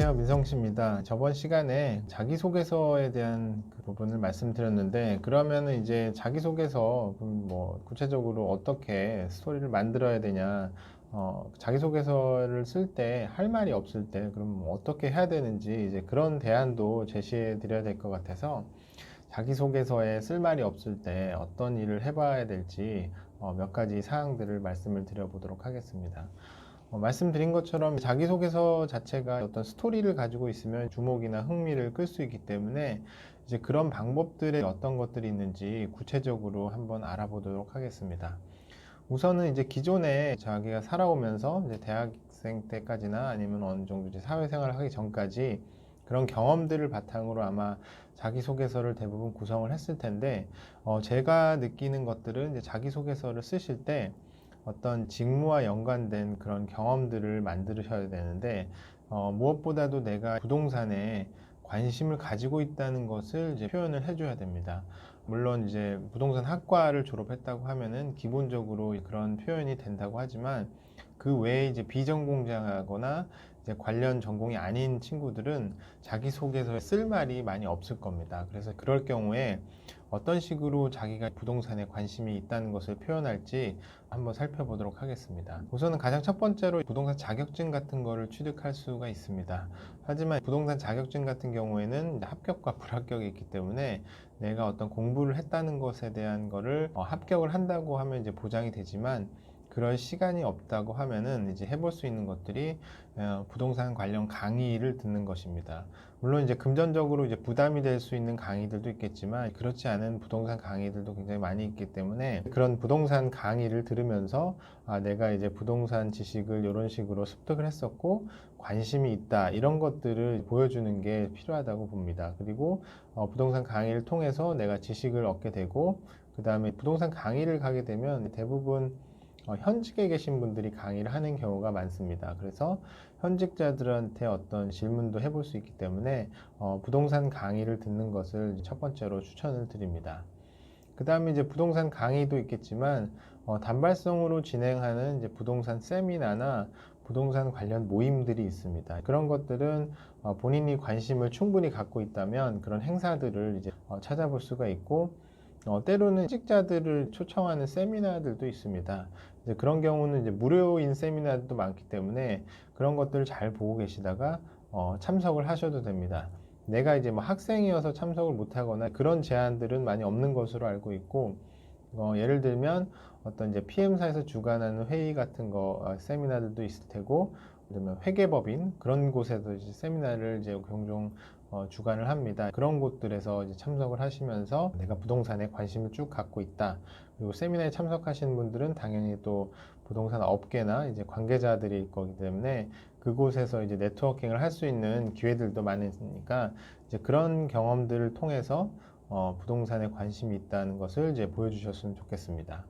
안녕하세요. 민성씨입니다. 저번 시간에 자기소개서에 대한 그 부분을 말씀드렸는데, 그러면은 이제 자기소개서, 그럼 뭐, 구체적으로 어떻게 스토리를 만들어야 되냐, 자기소개서를 쓸 때 할 말이 없을 때, 그럼 뭐 어떻게 해야 되는지, 이제 그런 대안도 제시해 드려야 될 것 같아서, 자기소개서에 쓸 말이 없을 때 어떤 일을 해봐야 될지, 몇 가지 사항들을 말씀을 드려보도록 하겠습니다. 말씀드린 것처럼 자기소개서 자체가 어떤 스토리를 가지고 있으면 주목이나 흥미를 끌 수 있기 때문에 이제 그런 방법들에 어떤 것들이 있는지 구체적으로 한번 알아보도록 하겠습니다. 우선은 이제 기존에 자기가 살아오면서 이제 대학생 때까지나 아니면 어느 정도 이제 사회생활을 하기 전까지 그런 경험들을 바탕으로 아마 자기소개서를 대부분 구성을 했을 텐데, 제가 느끼는 것들은 이제 자기소개서를 쓰실 때 어떤 직무와 연관된 그런 경험들을 만드셔야 되는데, 무엇보다도 내가 부동산에 관심을 가지고 있다는 것을 이제 표현을 해줘야 됩니다. 물론 이제 부동산 학과를 졸업했다고 하면은 기본적으로 그런 표현이 된다고 하지만, 그 외에 이제 비전공자거나 이제 관련 전공이 아닌 친구들은 자기소개서에 쓸 말이 많이 없을 겁니다. 그래서 그럴 경우에 어떤 식으로 자기가 부동산에 관심이 있다는 것을 표현할지 한번 살펴보도록 하겠습니다. 우선은 가장 첫 번째로 부동산 자격증 같은 거를 취득할 수가 있습니다. 하지만 부동산 자격증 같은 경우에는 합격과 불합격이 있기 때문에 내가 어떤 공부를 했다는 것에 대한 거를 합격을 한다고 하면 이제 보장이 되지만, 그럴 시간이 없다고 하면은 이제 해볼 수 있는 것들이 부동산 관련 강의를 듣는 것입니다. 물론 이제 금전적으로 이제 부담이 될 수 있는 강의들도 있겠지만, 그렇지 않은 부동산 강의들도 굉장히 많이 있기 때문에 그런 부동산 강의를 들으면서 내가 이제 부동산 지식을 이런 식으로 습득을 했었고 관심이 있다, 이런 것들을 보여주는 게 필요하다고 봅니다. 그리고 부동산 강의를 통해서 내가 지식을 얻게 되고, 그 다음에 부동산 강의를 가게 되면 대부분 현직에 계신 분들이 강의를 하는 경우가 많습니다. 그래서 현직자들한테 어떤 질문도 해볼 수 있기 때문에 부동산 강의를 듣는 것을 첫 번째로 추천을 드립니다. 그 다음에 이제 부동산 강의도 있겠지만, 단발성으로 진행하는 이제 부동산 세미나나 부동산 관련 모임들이 있습니다. 그런 것들은 본인이 관심을 충분히 갖고 있다면 그런 행사들을 이제 찾아볼 수가 있고, 때로는 현직자들을 초청하는 세미나들도 있습니다. 이제 그런 경우는 이제 무료인 세미나들도 많기 때문에 그런 것들을 잘 보고 계시다가 참석을 하셔도 됩니다. 내가 이제 뭐 학생이어서 참석을 못하거나 그런 제한들은 많이 없는 것으로 알고 있고, 예를 들면 어떤 이제 PM사에서 주관하는 회의 같은 거 세미나들도 있을 테고, 그러면 회계법인 그런 곳에도 이제 세미나를 이제 종종 주관을 합니다. 그런 곳들에서 이제 참석을 하시면서 내가 부동산에 관심을 쭉 갖고 있다. 그리고 세미나에 참석하시는 분들은 당연히 또 부동산 업계나 이제 관계자들일 거기 때문에 그곳에서 이제 네트워킹을 할 수 있는 기회들도 많으니까 이제 그런 경험들을 통해서 부동산에 관심이 있다는 것을 이제 보여주셨으면 좋겠습니다.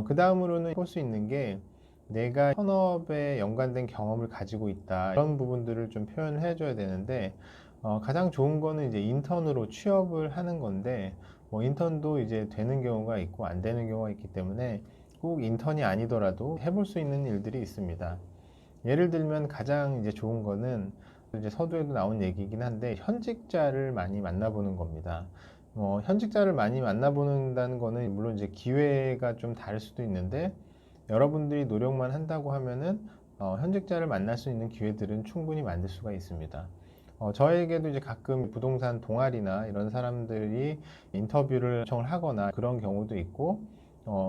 그 다음으로는 볼 수 있는 게, 내가 현업에 연관된 경험을 가지고 있다, 이런 부분들을 좀 표현을 해줘야 되는데, 가장 좋은 거는 이제 인턴으로 취업을 하는 건데, 뭐 인턴도 이제 되는 경우가 있고 안 되는 경우가 있기 때문에 꼭 인턴이 아니더라도 해볼 수 있는 일들이 있습니다. 예를 들면 가장 이제 좋은 거는 이제 서두에도 나온 얘기긴 한데, 현직자를 많이 만나보는 겁니다. 현직자를 많이 만나보는다는 거는 물론 이제 기회가 좀 다를 수도 있는데, 여러분들이 노력만 한다고 하면은 현직자를 만날 수 있는 기회들은 충분히 만들 수가 있습니다. 저에게도 이제 가끔 부동산 동아리나 이런 사람들이 인터뷰를 요청을 하거나 그런 경우도 있고,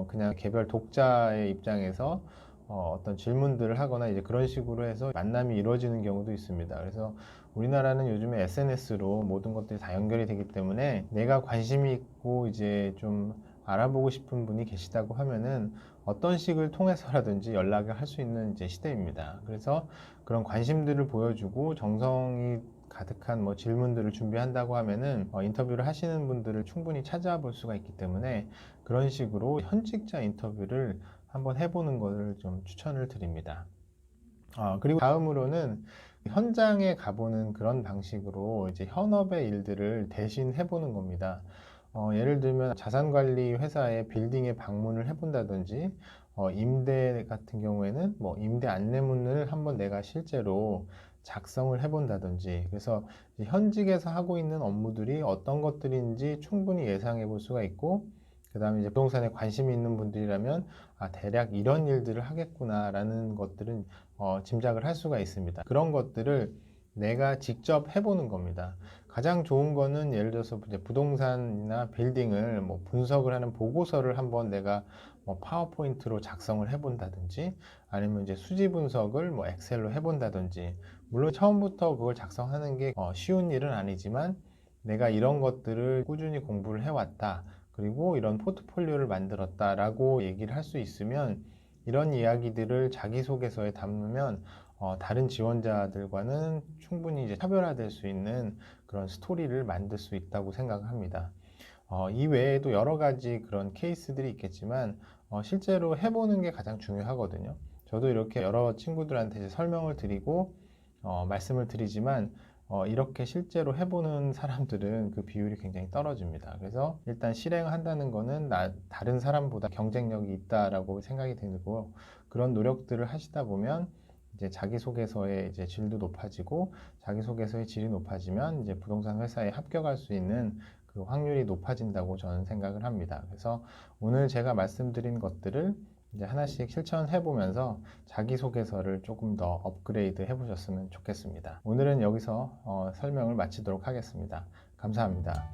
그냥 개별 독자의 입장에서 어떤 질문들을 하거나 이제 그런 식으로 해서 만남이 이루어지는 경우도 있습니다. 그래서 우리나라는 요즘에 SNS로 모든 것들이 다 연결이 되기 때문에 내가 관심이 있고 이제 좀 알아보고 싶은 분이 계시다고 하면은 어떤 식을 통해서라든지 연락을 할 수 있는 이제 시대입니다. 그래서 그런 관심들을 보여주고 정성이 가득한 뭐 질문들을 준비한다고 하면은 인터뷰를 하시는 분들을 충분히 찾아볼 수가 있기 때문에 그런 식으로 현직자 인터뷰를 한번 해보는 것을 좀 추천을 드립니다. 그리고 다음으로는 현장에 가보는 그런 방식으로 이제 현업의 일들을 대신 해보는 겁니다. 예를 들면 자산관리 회사의 빌딩에 방문을 해본다든지, 임대 같은 경우에는 뭐 임대 안내문을 한번 내가 실제로 작성을 해본다든지, 그래서 이제 현직에서 하고 있는 업무들이 어떤 것들인지 충분히 예상해 볼 수가 있고, 그 다음에 이제 부동산에 관심이 있는 분들이라면 대략 이런 일들을 하겠구나라는 것들은 짐작을 할 수가 있습니다. 그런 것들을 내가 직접 해보는 겁니다. 가장 좋은 거는 예를 들어서 이제 부동산이나 빌딩을 뭐 분석을 하는 보고서를 한번 내가 뭐 파워포인트로 작성을 해본다든지, 아니면 이제 수지 분석을 뭐 엑셀로 해본다든지, 물론 처음부터 그걸 작성하는 게 쉬운 일은 아니지만, 내가 이런 것들을 꾸준히 공부를 해왔다, 그리고 이런 포트폴리오를 만들었다라고 얘기를 할 수 있으면, 이런 이야기들을 자기소개서에 담으면 다른 지원자들과는 충분히 이제 차별화될 수 있는 그런 스토리를 만들 수 있다고 생각을 합니다. 이 외에도 여러 가지 그런 케이스들이 있겠지만 실제로 해보는 게 가장 중요하거든요. 저도 이렇게 여러 친구들한테 이제 설명을 드리고 말씀을 드리지만 이렇게 실제로 해보는 사람들은 그 비율이 굉장히 떨어집니다. 그래서 일단 실행한다는 거는 다른 사람보다 경쟁력이 있다라고 생각이 들고, 그런 노력들을 하시다 보면 이제 자기소개서의 이제 질도 높아지고, 자기소개서의 질이 높아지면 이제 부동산 회사에 합격할 수 있는 그 확률이 높아진다고 저는 생각을 합니다. 그래서 오늘 제가 말씀드린 것들을 이제 하나씩 실천해 보면서 자기소개서를 조금 더 업그레이드 해 보셨으면 좋겠습니다. 오늘은 여기서 설명을 마치도록 하겠습니다. 감사합니다.